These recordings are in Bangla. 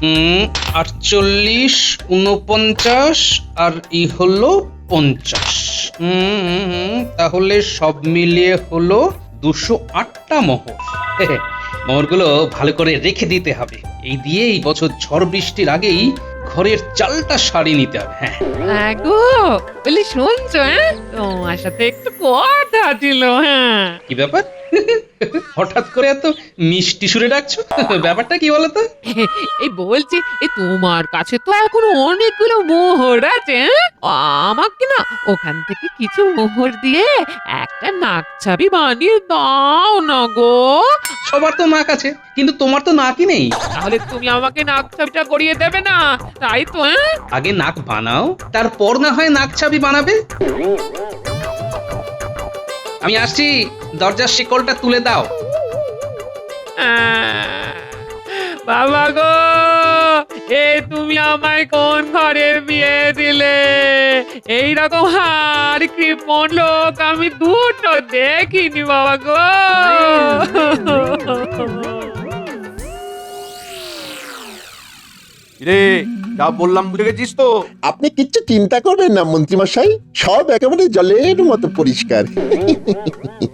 48, 49 আর ই হলো 50। তাহলে সব মিলিয়ে হলো 208টা মোহর। মোহরগুলো ভালো করে রেখে দিতে হবে। এই দিয়ে এই বছর ঝড় বৃষ্টির আগেই ঘরের চালটা সারিয়ে নিতে হবে। হ্যাঁ গো বলি শুনছো? তোমার সাথে একটু কথা ছিল। হ্যাঁ, কি ব্যাপার? হঠাৎ করে এত মিষ্টি সুরে ডাকছো? ব্যাপারটা কি বলতো? এই বলছি, এই তোমার কাছে তো এখন অনেকগুলো মোহর আছে। আমাকে না ওখান থেকে কিছু মোহর দিয়ে একটা নাকছাবি বানিয়ে দাও না গো। সবার তো নাক আছে, কিন্তু তোমার তো নাকই নেই। তাহলে তুমি আমাকে নাকছাবিটা করিয়ে দেবে না, তাই তো? আগে নাক বানাও, তারপর না হয় নাক ছাবি বানাবে। আমি আসছি, দরজার শিকলটা তুলে দাও। বাবা গো, এ তুমি আমায় কোন ঘরে বিয়ে দিলে? এইরকম হার কৃপণ লোক আমি দুটো দেখিনি বাবা গো। রে, যা বললাম বুঝে গেছিস তো? আপনি কিচ্ছু চিন্তা করবেন না মন্ত্রীমশাই, সব একেবারে জলের মতো পরিষ্কার।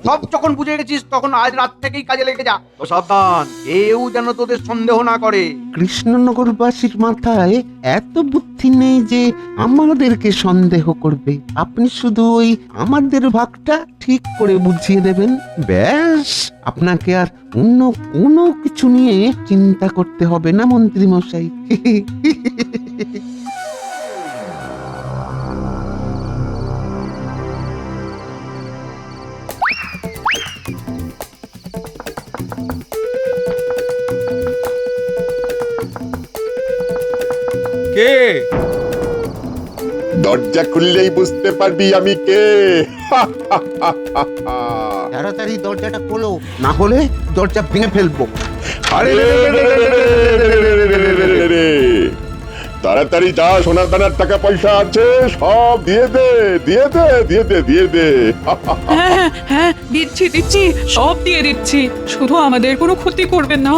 সব যখন বুঝে গেছিস তখন আজ রাত থেকেই কাজে লেগে যা। তো সাবধান, কেউ যেন তোদের সন্দেহ না করে। কৃষ্ণনগরবাসীর মাথায় এত বুদ্ধি নেই যে আমাদেরকে সন্দেহ করবে। আপনি শুধু ওই আমাদের ভাগটা ঠিক করে বুঝিয়ে দেবেন, ব্যাস। আপনাকে আর অন্য কোনো কিছু নিয়ে চিন্তা করতে হবে না মন্ত্রী মশাই। কে? দরজা খুললেই বুঝতে পারবি আমি কে। তাড়াতাড়ি দরজাটা খোলো, না হলে দরজা ভেঙে ফেলবো। আরে রে রে রে রে রে রে রে রে। তাড়াতাড়ি যা, সোনা দানার টাকা পয়সা আছে সব দিয়ে দে, দিয়ে দে, দিয়ে দে, দিয়ে দে। হ্যাঁ হ্যাঁ, দিচ্ছি দিচ্ছি, সব দিয়ে দিচ্ছি, শুধু আমাদের কোনো ক্ষতি করবেন না।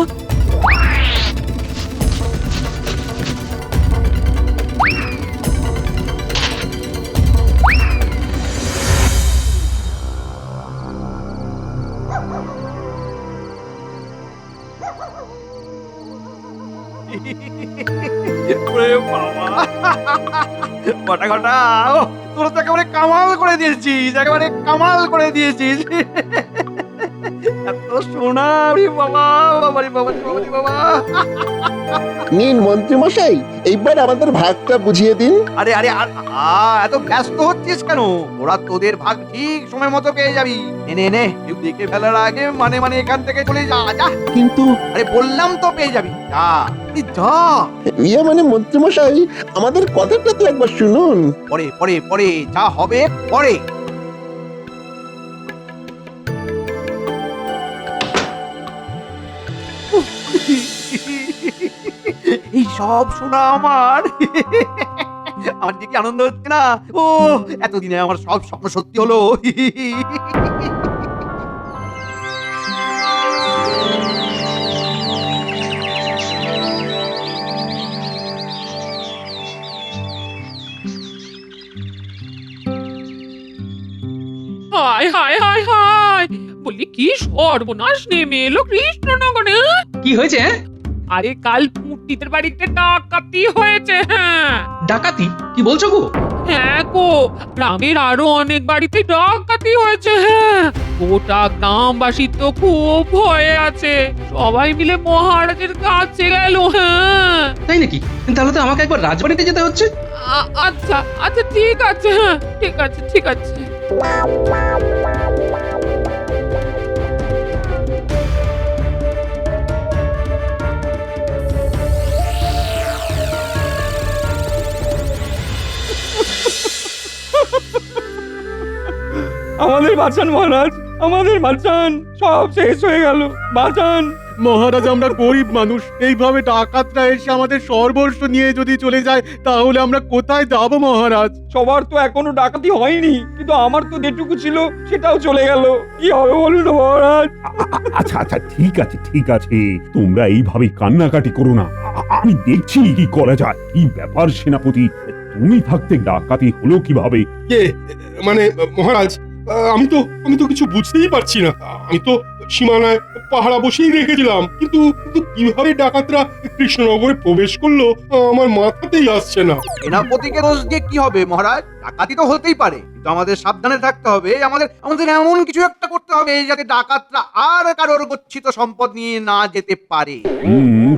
ওরে বাবা, কটা কটা, তোরা তো একেবারে কামাল করে দিয়েছিস, একেবারে কামাল করে দিয়েছিস। এত সোনা, রে বাবা, বাবারে বাবারে বাবারে বাবা। নিন মন্ত্রীমশাই, এইবার আমাদের ভাগটা বুঝিয়ে দিন। আরে আরে এত ব্যস্ত হচ্ছিস কেন? ওরা তোদের ভাগ ঠিক সময় মতো পেয়ে যাবি। নে নে, কেউ দেখে ফেলার আগে মানে মানে এখান থেকে চলে যা, যা। কিন্তু আরে বললাম তো পেয়ে যাবি, যা যা। ইয়ে মানে মন্ত্রীমশাই, আমাদের কথাটা তো একবার শুনুন। পরে পরে পরে যা হবে পরে। এই সব শোনা আমার আমার যে কি আনন্দ হচ্ছে না। ও, এতদিনে আমার সব স্বপ্ন সত্যি হলো। হায় হায় হায় হায়, বলি কি সর্বনাশ নেমে এলো কৃষ্ণনগরে। কি হয়েছে? আরে কাল মূর্তিদের বাড়িতে ডাকাতি হয়েছে। হ্যাঁ ডাকাতি? কি বলছো গো? হ্যাঁ গো, গ্রামের আরো অনেক বাড়িতে ডাকাতি হয়েছে। হ্যাঁ, গোটা গ্রামবাসী তো খুব ভয়ে আছে, সবাই মিলে মহারাজের কাছে গেল। হ্যাঁ, তাই নাকি? তাহলে তো আমাকে একবার রাজবাড়িতে যেতে হচ্ছে। আচ্ছা আচ্ছা, ঠিক আছে। হ্যাঁ, ঠিক আছে ঠিক আছে। আমাদের বাঁচান মহারাজ, আমাদের বাঁচান, সব শেষ হয়ে গেল, বাঁচান। মহারাজ, আমরা গরিব মানুষ, এইভাবে ডাকাতরা এসে আমাদের সর্বস্ব নিয়ে যদি চলে যায় তাহলে আমরা কোথায় যাব মহারাজ? সবার তো এখনো ডাকাতি হয়নি, কিন্তু আমার তো যেটুকু ছিল সেটাও চলে গেল। কি হবে বলুন তো মহারাজ? আচ্ছা আচ্ছা, ঠিক আছে ঠিক আছে, তোমরা এইভাবে কান্নাকাটি করো না। আমি দেখছি কি করা যায়। কি ব্যাপার সেনাপতি, তুমি থাকতে ডাকাতি হলো কিভাবে? কে মানে মহারাজ, আমি তো কিছু বুঝতেই পারছি না। আমি তো সীমানায় পাহারা বসেই রেখেছিলাম, কিন্তু কিভাবে ডাকাতরা কৃষ্ণনগরে প্রবেশ করলো আমার মাথাতেই আসছে না। সেনাপতিকে দোষ দিয়ে কি হবে মহারাজ? ডাকাতি তো হতেই পারে, কিন্তু আমাদের সাবধানে থাকতে হবে। আমাদের এমন কিছু একটা করতে হবে যাতে ডাকাতরা আর কারোর গচ্ছিত সম্পদ নিয়ে না যেতে পারে।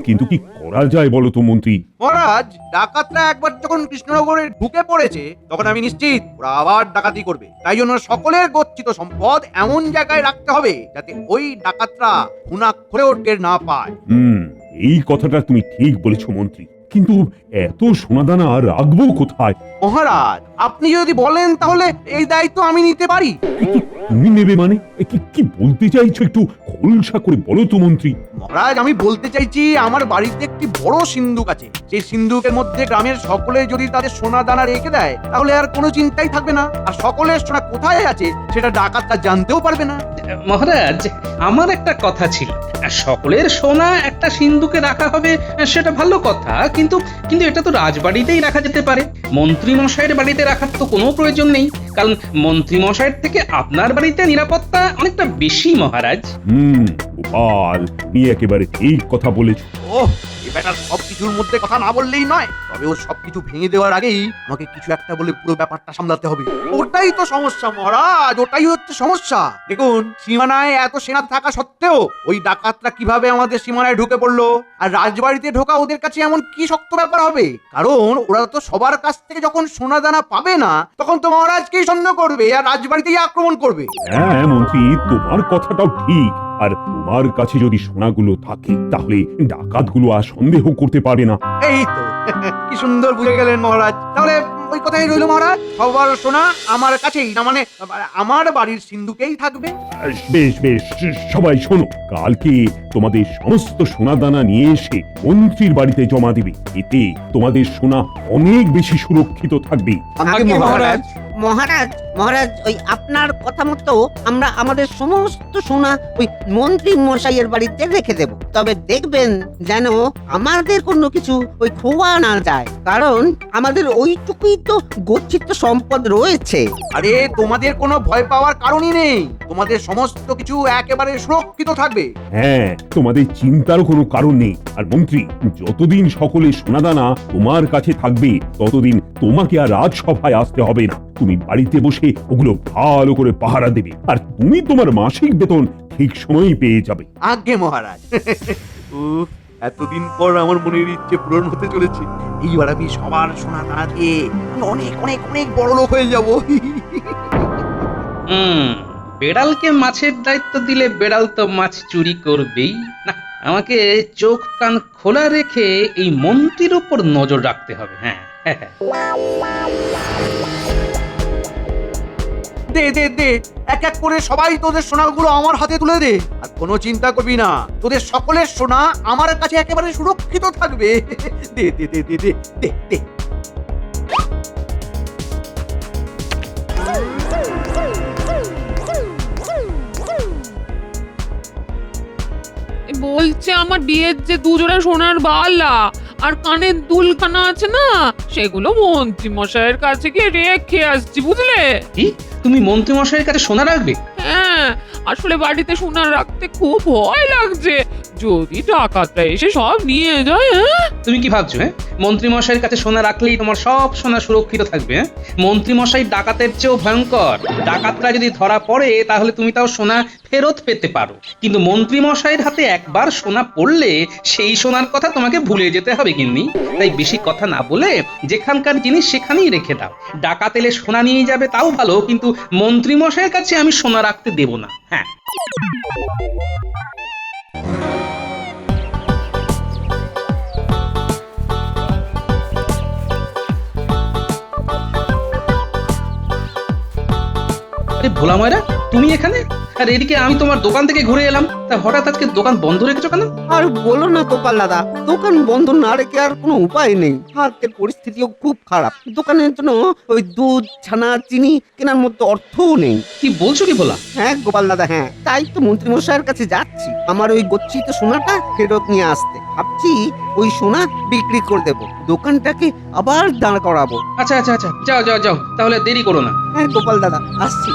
কিন্তু কি করা যায় বলো তো মন্ত্রী? মহারাজ, ডাকাতরা একবার যখন কৃষ্ণনগরে ঢুকে পড়েছে তখন আমি নিশ্চিত ওরা আবার ডাকাতি করবে। তাই জন্য সকলের গচ্ছিত সম্পদ এমন জায়গায় রাখতে হবে যাতে ওই ডাকাতরা ঘুণাক্ষরেও টের না পায়। এই কথাটা তুমি ঠিক বলেছো মন্ত্রী, কিন্তু এত সোনাদানা রাখবো কোথায়? মহারাজ, আপনি যদি বলেন তাহলে এই দায়িত্ব আমি নিতে পারি। কিন্তু তুমি নেবে মানে? কি বলতে চাইছো একটু খোলসা করে বলো তো মন্ত্রী। মহারাজ, আমি বলতে চাইছি আমার বাড়িতে একটি বড় সিন্ধুক আছে। সেই সিন্ধুকের মধ্যে গ্রামের সকলে যদি তাদের সোনা দানা রেখে দেয় তাহলে আর কোনো চিন্তাই থাকবে না। আর সকলের সোনা কোথায় আছে সেটা ডাকাতরা জানতেও পারবে না। মহারাজ, আমার একটা কথা ছিল, সকলের সোনা একটা সিন্ধুকে রাখা হবে সেটা ভালো কথা, কিন্তু এটা তো রাজবাড়িতেই রাখা যেতে পারে। মন্ত্রী মশাইয়ের বাড়িতে রাখার তো কোনো প্রয়োজন নেই, কারণ মন্ত্রী মশাইয়ের থেকে আপনার বাড়িতে নিরাপত্তা অনেকটা বেশি মহারাজ। গোপাল, তুমি একেবারে ঠিক কথা বলেছো। ওহ, এ ব্যাটার সবকিছুর মধ্যে কথা না বললেই নয়। তবে ওর সবকিছু ভেঙে দেওয়ার আগেই আমাকে কিছু একটা বলে পুরো ব্যাপারটা সামলাতে হবে। ওটাই তো সমস্যা মহারাজ, ওটাই হচ্ছে সমস্যা। দেখুন, সীমানায় এত সেনা থাকা সত্ত্বেও ওই ডাকাতরা কিভাবে আমাদের সীমানায় ঢুকে পড়লো? আর রাজবাড়িতে ঢোকা ওদের কাছে এমন কি শক্ত ব্যাপার হবে? কারণ ওরা তো সবার কাছ থেকে যখন সোনা দানা পাবে না তখন তো মহারাজকেই সন্দেহ করবে আর রাজবাড়িতেই আক্রমণ করবে। হ্যাঁ মন্ত্রী, তোমার কথাটাও ঠিক। আর তোমার কাছে যদি সোনাগুলো থাকে তাহলে ডাকাতগুলো আর সন্দেহ করতে পারবে না। এই তো কি সুন্দর বুঝে গেলেন মহারাজ। তাহলে ওই কথাই রইল মহারাজ, সবার সোনা আমার কাছেই, না মানে আমার বাড়ির সিন্ধুকেই থাকবে। বেশ বেশ, সবাই শোনো, কালকে তোমাদের সমস্ত সোনা দানা নিয়ে এসে মন্ত্রীর বাড়িতে জমা দিবে। এতে তোমাদের সোনা অনেক বেশি সুরক্ষিত থাকবে। মহারাজ, মহারাজ মহারাজ, ওই আপনার কথা মতো আমরা আমাদের সমস্ত সোনা ওই মন্ত্রী মশাইয়ের বাড়িতে রেখে দেব। তবে দেখবেন যেন আমাদের কোনো কিছু ওই খোয়া না যায়, কারণ আমাদের ওইটুকুই তো গচ্ছিত সম্পদ রয়েছে। আরে তোমাদের কোনো ভয় পাওয়ার কারণই নেই, তোমাদের সমস্ত কিছু একেবারে সুরক্ষিত থাকবে। হ্যাঁ, তোমাদের চিন্তারও কোনো কারণ নেই। আর মন্ত্রী, যতদিন সকলে সোনাদানা তোমার কাছে থাকবে ততদিন তোমাকে আর রাজসভায় আসতে হবে না। তুমি বাড়িতে বসে ওগুলো ভালো করে পাহারা দেবে, আর তুমি তোমার মাসিক বেতন ঠিক সময়ই পেয়ে যাবে। আজ্ঞে মহারাজ। এতদিন পর আমার মনের ইচ্ছে পূরণ হতে চলেছে। এইবার আমি সবার সোনা দানা দিয়ে অনেক অনেক অনেক বড় লোক হয়ে যাব। বেড়ালকে মাছের দায়িত্ব দিলে বেড়াল তো মাছ চুরি করবেই না। আমাকে চোখ কান খোলা রেখে এই মন্ত্রীর উপর নজর রাখতে হবে। হ্যাঁ, দে দে দে, এক এক করে সবাই তোদের সোনাগুলো আমার হাতে তুলে দে। আর কোনো চিন্তা করবি না, তোদের সকলের সোনা আমার কাছে একেবারে সুরক্ষিত থাকবে। দে দে দে দে দে দে দে। বলছে আমার বিয়ের যে দুজোড়া সোনার বালা আর কানের দুলখানা আছে না, সেগুলো মন্ত্রী মশাইয়ের কাছে গিয়ে রেখে আসছি, বুঝলে? কি, তুমি মন্ত্রী মশাইয়ের কাছে সোনা রাখবে? হ্যাঁ, আসলে বাড়িতে সোনা রাখতে খুব ভয় লাগছে, যদি ডাকাতরা এসে সব নিয়ে যায়। তুমি কি ভাবছো মন্ত্রী মশাইয়ের কাছে সোনা রাখলেই তোমার সব সোনা সুরক্ষিত থাকবে? মন্ত্রী মশাই ডাকাতের চেয়েও ভয়ঙ্কর। ডাকাতরা যদি ধরা পড়ে তাহলে তুমি তাও সোনা ফেরত পেতে পারো, কিন্তু মন্ত্রী মশাইয়ের হাতে একবার সোনা পড়লে সেই সোনার কথা তোমাকে ভুলে যেতে হবে গিন্নি। তাই বেশি কথা না বলে যেখানকার জিনিস সেখানেই রেখে দাও। ডাকাত এলে সোনা নিয়ে যাবে তাও ভালো, কিন্তু মন্ত্রী মশাইয়ের কাছে আমি সোনা রাখতে দেব না। হ্যাঁ, ভোলা ময়রা, তুমি এখানে? আর এদিকে আমি তোমার দোকান থেকে ঘুরে এলাম, তা হঠাৎ আজকে দোকান বন্ধ রেখেছো কেন? আর বলো না গোপাল দাদা, দোকান বন্ধ না রেখে আর কোনো উপায় নেই। হাতের পরিস্থিতিও খুব খারাপ। দোকানের জন্য ওই দুধ, ছানা, চিনি কেনার মতো অর্থও নেই। কি বলছো কি ভোলা? হ্যাঁ গোপাল দাদা, হ্যাঁ, তাই তো মন্ত্রী মশাইয়ের কাছে যাচ্ছি আমার ওই গচ্ছিত সোনাটা ফেরত নিয়ে আসতে। ভাবছি ওই সোনা বিক্রি করে দেবো, দোকানটাকে আবার দাঁড় করাবো। আচ্ছা আচ্ছা আচ্ছা, যাও যাও যাও, তাহলে দেরি করো না। হ্যাঁ গোপাল দাদা, আসছি।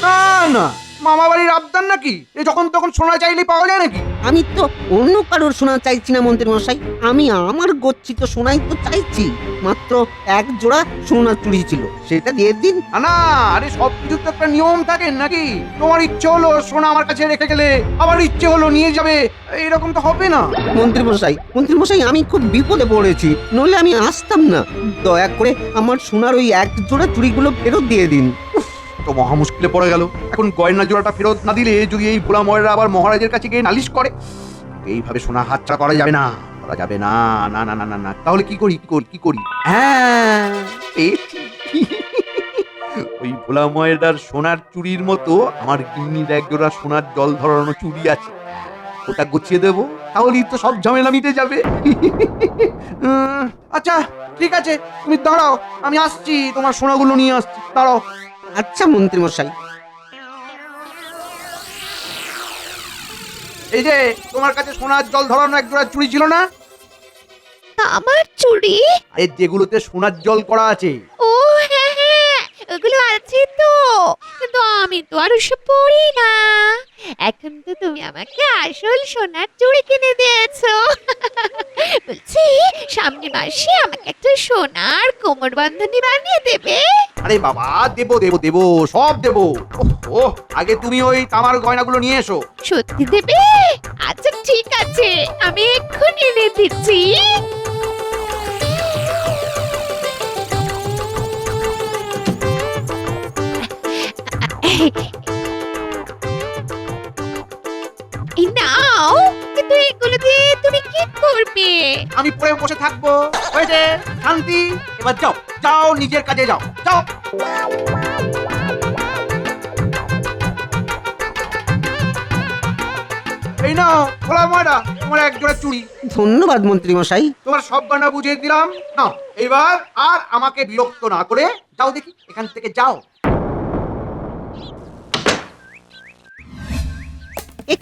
না না, মামা বাড়ির আবদার নাকি? এ যখন তখন সোনা চাইলেই পাওয়া যায় নাকি? আমি তো অন্য কারোর সোনা চাইছি না মন্ত্রী মশাই, আমি আমার গচ্ছিত সোনাই তো চাইছি। মাত্র এক জোড়া সোনা চুরি ছিল, সেটা দিয়ে দিন। না, আরে সব কিছু তো একটা নিয়ম থাকে নাকি? তোমার ইচ্ছে হলো সোনা আমার কাছে রেখে গেলে, আবার ইচ্ছে হলো নিয়ে যাবে, এরকম তো হবে না। মন্ত্রী মশাই, আমি খুব বিপদে পড়েছি, নইলে আমি আসতাম না। দয়া করে আমার সোনার ওই এক জোড়া চুড়িগুলো ফেরত দিয়ে দিন। তো মহা মুশকিলে পড়ে গেল। এখন গয়না জোড়াটা ফেরত না দিলে যদি এই ভোলা ময়রা আবার মহারাজের কাছে গিয়ে নালিশ করে, এইভাবে সোনা হাতছাড়া করা যাবে না, করা যাবে না। না না না না না, তাহলে কি করি? হ্যাঁ, পেয়েছি। ওই ভোলা ময়রার সোনার চুড়ির মতো আমার গিন্নির এক জোড়া সোনার জল ধরানো চুড়ি আছে, ওটা গুছিয়ে দেবো, তাহলেই তো সব ঝামেলা মিটে যাবে। আচ্ছা ঠিক আছে, তুমি দাঁড়াও, আমি আসছি, তোমার সোনাগুলো নিয়ে আসছি, দাঁড়াও। আচ্ছা মন্ত্রী মশাই। এই যে তোমার কাছে সোনার জল ধরানো এক জোড়া চুড়ি ছিল না? আমার চুড়ি? আরে যেগুলোতে সোনার জল করা আছে। ও হ্যাঁ হ্যাঁ, ওগুলো আছে তো, কিন্তু আমি তো আর ওসব পড়ি না। এখন তো তুমি আমাকে আসল সোনার চুড়ি কিনে দিয়েছো। বলছি সামনে মাসে আমাকে একটা সোনার কোমর বন্ধনী বানিয়ে দেবে? আরে বাবা, দেবো দেবো দেবো, সব দেবো। ও আগে তুমি ওই তামার গয়নাগুলো নিয়ে এসো। সত্যি দেবে? আচ্ছা ঠিক আছে, আমি এক্ষুনি এনে দিচ্ছি। এই নাও, কিন্তু এগুলো দিয়ে তুমি কি করবে? আমি পরে বসে থাকবো। হয়েছে, শান্তি, এবার যাও যাও, নিজের কাজে যাও, যাও। এই নাও ভোলা ময়রা, তোমার এক জোড়া চুড়ি। ধন্যবাদ মন্ত্রী মশাই। তোমার সব গয়না বুঝিয়ে দিলাম। নাও, এবার আর আমাকে বিরক্ত না করে যাও দেখি, এখান থেকে যাও।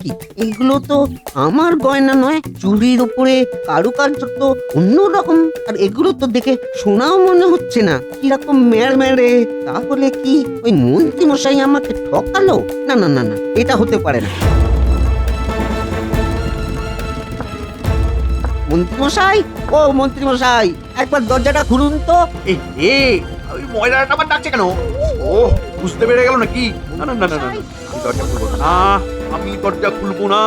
কি এগুলো তো আমার গয়না নয়, চুরির উপরে কারুকার্য তো অন্যরকম, আর এগুলো তো দেখে সোনাও মনে হচ্ছে না, কিরকম মেরে। তাহলে কি ওই মন্ত্রী মশাই আমাকে ঠকালো? না না না না, এটা হতে পারে না। মন্ত্রী মশাই, ও মন্ত্রী মশাই, একবার দরজাটা খুলুন তো। ওই ময়রাটা আবার ডাকছে কেন? ও বুঝতে পেরে গেল নাকি? না না না না না, আমি দরজা খুলবো না, আমি দরজা খুলবো না।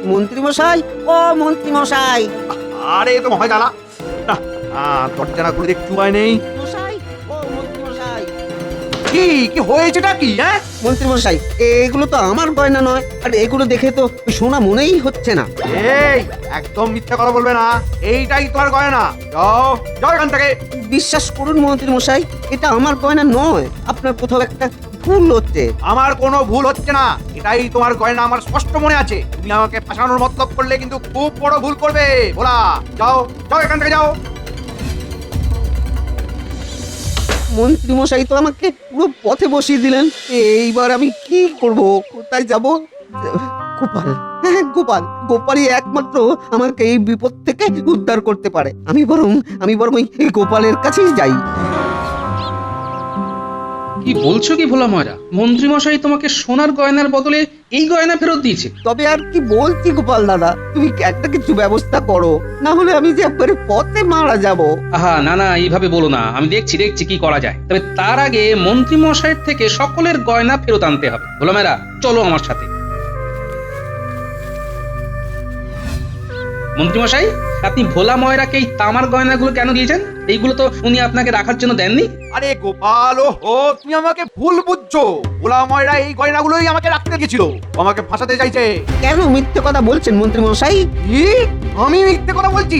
মন্ত্রী মশাই, ও মন্ত্রী মশাই। আরে তো হয় জ্বালা না, দরজা না খুলে দেখতে উপায় নেই। মশাই, ও মন্ত্রী মশাই। কি কি হয়েছেটা কি? হ্যাঁ মন্ত্রী মশাই, এগুলো তো আমার গয়না নয়, আর এগুলো দেখে তো সোনা মনেই হচ্ছে না। এই একদম মিথ্যা কথা বলবে না, এইটাই তোমার গয়না। যাও যাও এখান থেকে। বিশ্বাস করুন মন্ত্রী মশাই, এটা আমার গয়না নয়, আপনার কোথাও একটা ভুল হচ্ছে। আমার কোনো ভুল হচ্ছে না, এটাই তোমার গয়না, আমার স্পষ্ট মনে আছে। তুমি আমাকে ফাঁসানোর মতলব করলে কিন্তু খুব বড় ভুল করবে। বলা, যাও যাও এখান থেকে যাও। মন্ত্রী মশাই তো আমাকে পুরো পথে বসিয়ে দিলেন, এইবার আমি কি করব? কোথায় যাব? গোপাল, হ্যাঁ গোপাল, গোপালই একমাত্র আমাকে এই বিপদ থেকে উদ্ধার করতে পারে। আমি বরং এই গোপালের কাছেই যাই। কি বলছো কি ভোলা ময়রা? মন্ত্রী মশাই তোমাকে সোনার গয়নার বদলে এই গয়না ফেরত দিয়েছে? তবে আর কি বলছি গোপাল দাদা, তুমি একটা কিছু ব্যবস্থা করো, না হলে আমি যে একবারে পথে মারা যাব। আহা না না, এইভাবে বলো না, আমি দেখছি কি করা যায়। তবে তার আগে মন্ত্রী মশাইয়ের থেকে সকলের গয়না ফেরত আনতে হবে। ভোলা ময়রা, চলো আমার সাথে। মন্ত্রী মশাই, আপনি ভোলা ময়রাকে এই তামার গয়নাগুলো কেন দিয়েছেন? এইগুলো তো উনি আপনাকে রাখার জন্য দেননি। আরে গোপাল, ও তুমি আমাকে ভুল বুঝছো। ভোলা ময়রা এই গয়নাগুলোই আমাকে রাখতে গেছিল, আমাকে ফাঁসাতে চাইছে। কেন মিথ্যে কথা বলছেন মন্ত্রী মশাই? কি? আমি মিথ্যে কথা বলছি?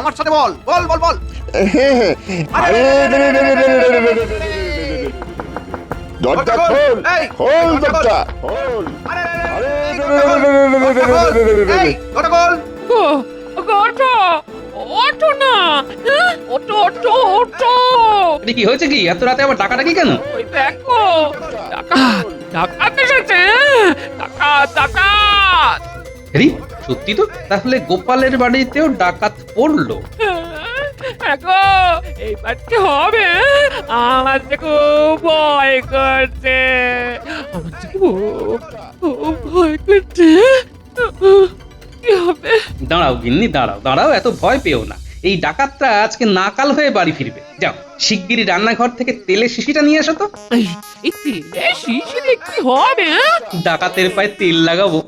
আমার সাথে বল বল বল বল দরজা খোল, এই, খোল দরজা দরজা। এই, দরজা খোল। ওঠো ওঠো না, ওঠো ওঠো ওঠো। আরে কি হয়েছে কি এত রাতে আবার ডাকাডাকি কেন? ওই দেখো ডাকাত ডাকাত এসেছে, ডাকাত ডাকাত। আরে সত্যি তো, তাহলে গোপালের বাড়িতেও ডাকাত পড়লো। দেখো এইবার কি হবে? আমার যে খুব ভয় করছে, আমার যে খুব ভয় করছে। কি হবে? দাঁড়াও গিন্নি, দাঁড়াও দাঁড়াও, এত ভয় পেও না। এই ডাকাতটা আজকে নাকাল হয়ে বাড়ি ফিরবে। যাও শিগগিরই রান্নাঘর থেকে তেলের শিশিটা নিয়ে এসো তো। এই তেলে শিশিরে কি হবে? ডাকাতের পায়ে তেল লাগাবো।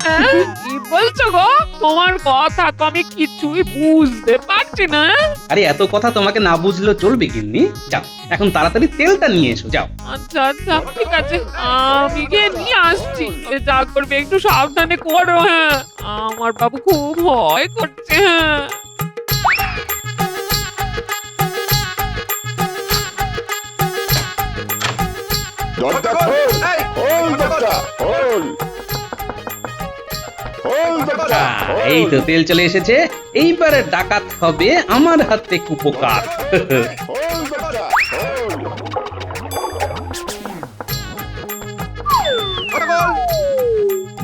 কি বলছো গো? তোমার কথা তো আমি কিছুই বুঝতে পারছি না। আরে এত কথা তোমাকে না বুঝলেও চলবে গিন্নি। যাও এখন তাড়াতাড়ি তেলটা নিয়ে এসো, যাও। আচ্ছা আচ্ছা ঠিক আছে, আমি গিয়ে নিয়ে আসছি। যা করবে একটু সাবধানে করো। হ্যাঁ, আমার বাবু খুব ভয় করছে। হ্যাঁ। দরজা খোল, এই, খোল দরজা, খোল। খোল এই তো তেল চলে এসেছে, এইবারে ডাকাত হবে আমার হাতে কুপোকাত।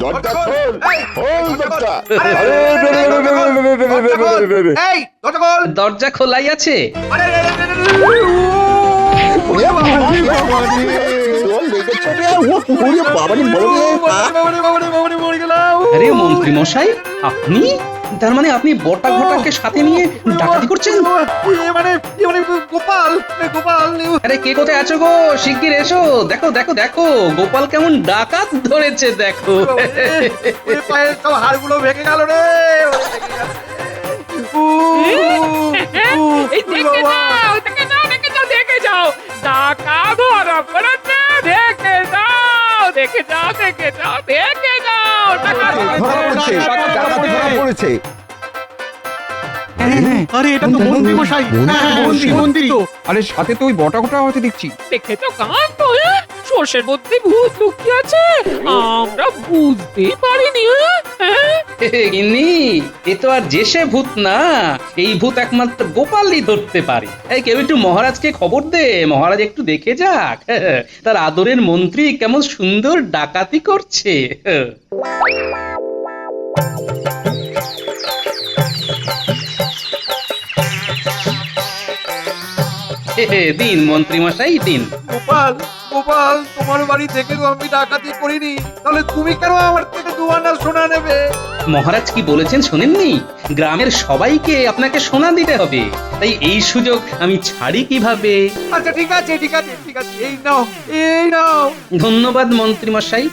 দরজা খোল, খোল দরজা। আরে, আরে, রে, রে, রে, রে, রে, রে, রে, রে, রে, রে, রে। এই দরজা খোল। দরজা খোলাই আছে। আরে, রে, রে, রে, রে, রে, রে, ওরে বাবারে, বাবারে, জল লেগেছে রে, ওরে বাবারে, বড় রে, মরে গেলাম। আরে মন্ত্রী মশাই, আপনি? তার মানে আপনি বটা ঘটাকে সাথে নিয়ে ডাকাতি করছেন? এ মানে গোপাল, গোপাল। আরে কে কোথায় আছো গো? শিগগির এসো, দেখো দেখো দেখো, গোপাল কেমন ডাকাত ধরেছে দেখো। ওরে পায়ের সব হাড়গুলো ভেঙে গেল রে। এই দেখে যাও, দেখে যাও, দেখে যাও, দেখে যাও, টাকা ধরা পড়েছে, দেখে যাও, দেখে যাও, দেখে যাও, দেখে যাও, টাকা ধরা পড়েছে। আরে এটা তো মন্ত্রী মশাই, মন্ত্রী তো। আরে সাথে তো ওই বটা ঘটা আছে দেখছি। দেখেছো কান্ত, সর্ষের মধ্যে ভূত লুকিয়ে আছে, আমরা বুঝতেই পারিনি। ইনি এ তো আর যে সে ভূত না, এই ভূত একমাত্র গোপালই ধরতে পারে। এই কেউ একটু মহারাজকে খবর দে, মহারাজ একটু দেখে যাক তার আদরের মন্ত্রী কেমন সুন্দর ডাকাতি করছে। দিন মন্ত্রী মশাই দিন। গোপাল, গোপাল, তোমার বাড়ি থেকে তো আমি ডাকাতি করিনি, তাহলে তুমি কেন আমার থেকে 2 আনা সোনা নেবে? মহারাজ কি বলেছেন শোনেননি? গ্রামের সবাইকে আপনাকে সোনা দিতে হবে, তাই এই সুযোগ আমি ছাড়ি কিভাবে? আচ্ছা ঠিক আছে, ঠিক আছে, ঠিক আছে, এই নাও, এই নাও। ধন্যবাদ মন্ত্রী মশাই।